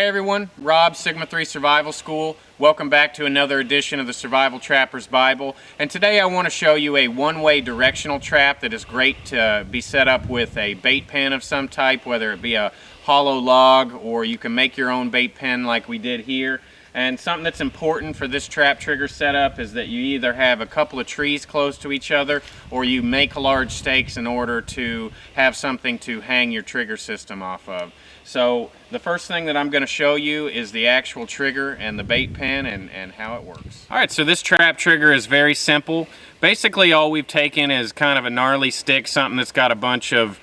Hey everyone, Rob, Sigma 3 Survival School. Welcome back to another edition of the Survival Trapper's Bible. And today I want to show you a one-way directional trap that is great to be set up with a bait pen of some type, whether it be a hollow log or you can make your own bait pen like we did here. And something that's important for this trap trigger setup is that you either have a couple of trees close to each other or you make large stakes in order to have something to hang your trigger system off of. So the first thing that I'm going to show you is the actual trigger and the bait pen and how it works. Alright, so this trap trigger is very simple. Basically all we've taken is kind of a gnarly stick, something that's got a bunch of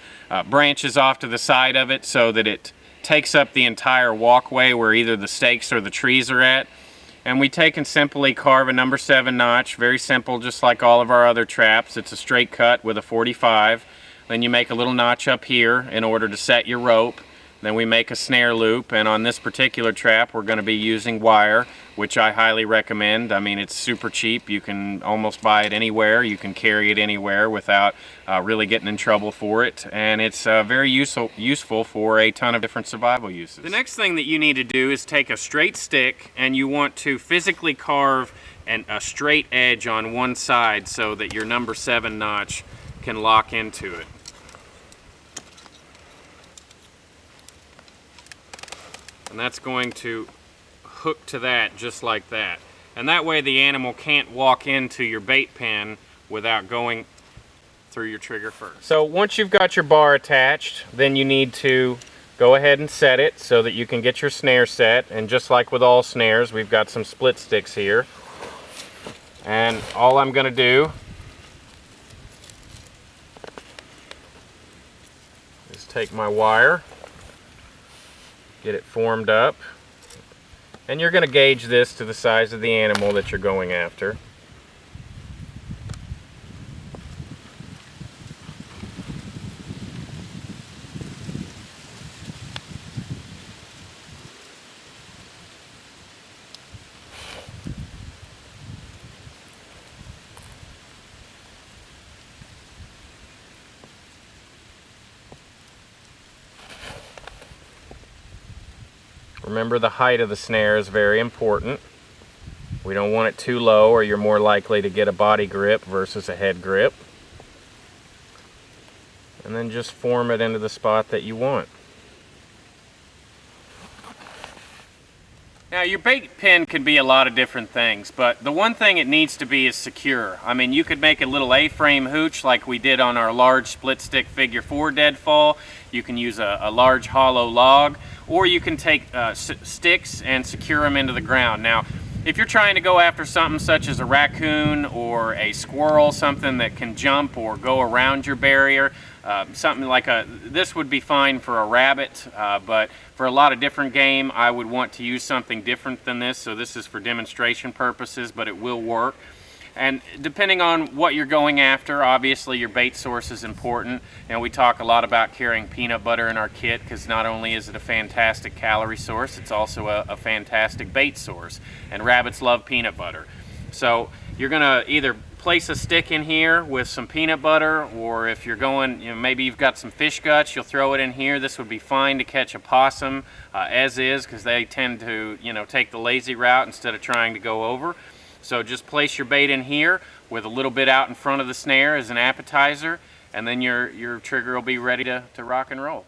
branches off to the side of it so that it takes up the entire walkway where either the stakes or the trees are at. And we take and simply carve a number 7 notch, very simple, just like all of our other traps. It's a straight cut with a 45. Then you make a little notch up here in order to set your rope. Then we make a snare loop, and on this particular trap we're going to be using wire, which I highly recommend. I mean, it's super cheap. You can almost buy it anywhere. You can carry it anywhere without really getting in trouble for it, and it's very useful for a ton of different survival uses. The next thing that you need to do is take a straight stick, and you want to physically carve a straight edge on one side so that your number 7 notch can lock into it. And that's going to hook to that just like that. And that way the animal can't walk into your bait pen without going through your trigger first. So once you've got your bar attached, then you need to go ahead and set it so that you can get your snare set. And just like with all snares, we've got some split sticks here. And all I'm going to do is take my wire, get it formed up, and you're going to gauge this to the size of the animal that you're going after. Remember, the height of the snare is very important. We don't want it too low or you're more likely to get a body grip versus a head grip. And then just form it into the spot that you want. Now, your bait pen can be a lot of different things, but the one thing it needs to be is secure. I mean, you could make a little A-frame hooch like we did on our large split stick figure 4 deadfall. You can use a large hollow log, or you can take sticks and secure them into the ground. Now, if you're trying to go after something such as a raccoon or a squirrel, something that can jump or go around your barrier, something like this would be fine for a rabbit, but for a lot of different game, I would want to use something different than this. So this is for demonstration purposes, but it will work. And depending on what you're going after, obviously your bait source is important. And we talk a lot about carrying peanut butter in our kit because not only is it a fantastic calorie source, it's also a fantastic bait source. And rabbits love peanut butter. So you're going to either place a stick in here with some peanut butter, or if you're going, maybe you've got some fish guts, you'll throw it in here. This would be fine to catch a possum as is, because they tend to, take the lazy route instead of trying to go over. So just place your bait in here with a little bit out in front of the snare as an appetizer, and then your trigger will be ready to rock and roll.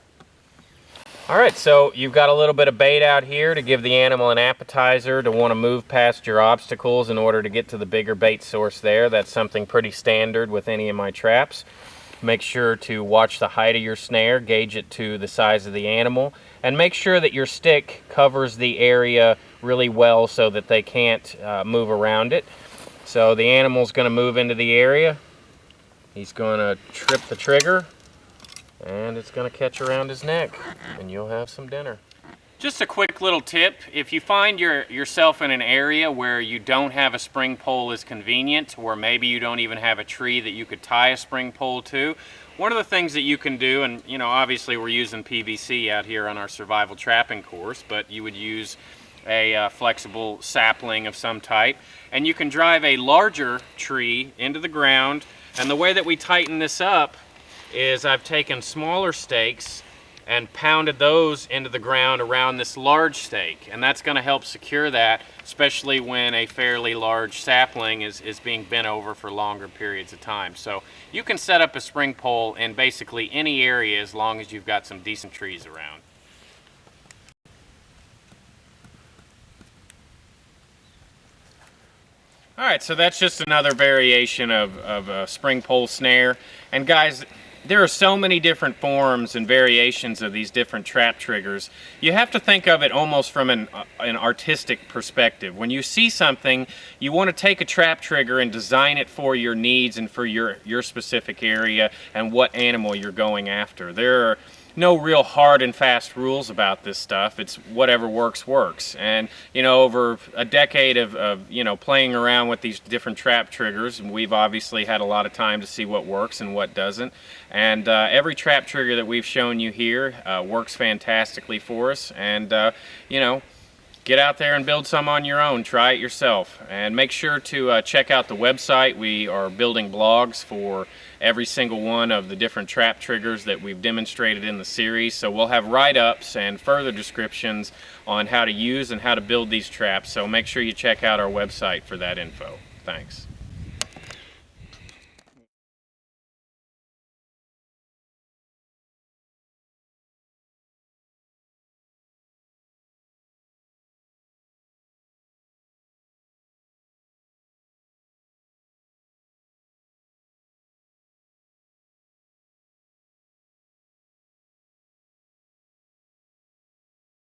Alright, so you've got a little bit of bait out here to give the animal an appetizer, to want to move past your obstacles in order to get to the bigger bait source there. That's something pretty standard with any of my traps. Make sure to watch the height of your snare, gauge it to the size of the animal, and make sure that your stick covers the area really well so that they can't move around it. So the animal's going to move into the area. He's going to trip the trigger, and it's going to catch around his neck, and you'll have some dinner. Just a quick little tip: if you find yourself in an area where you don't have a spring pole as convenient, or maybe you don't even have a tree that you could tie a spring pole to, one of the things that you can do, and obviously we're using PVC out here on our survival trapping course, but you would use a flexible sapling of some type, and you can drive a larger tree into the ground. And the way that we tighten this up is I've taken smaller stakes and pounded those into the ground around this large stake, and that's going to help secure that, especially when a fairly large sapling is being bent over for longer periods of time. So you can set up a spring pole in basically any area as long as you've got some decent trees around. Alright, so that's just another variation of a spring pole snare. And guys, there are so many different forms and variations of these different trap triggers. You have to think of it almost from an artistic perspective. When you see something, you want to take a trap trigger and design it for your needs and for your specific area and what animal you're going after. There are no real hard and fast rules about this stuff. It's whatever works, works. And, you know, over a decade of you know, playing around with these different trap triggers, and we've obviously had a lot of time to see what works and what doesn't. And every trap trigger that we've shown you here works fantastically for us. And, you know, get out there and build some on your own. Try it yourself. And make sure to check out the website. We are building blogs for every single one of the different trap triggers that we've demonstrated in the series. So we'll have write-ups and further descriptions on how to use and how to build these traps. So make sure you check out our website for that info. Thanks.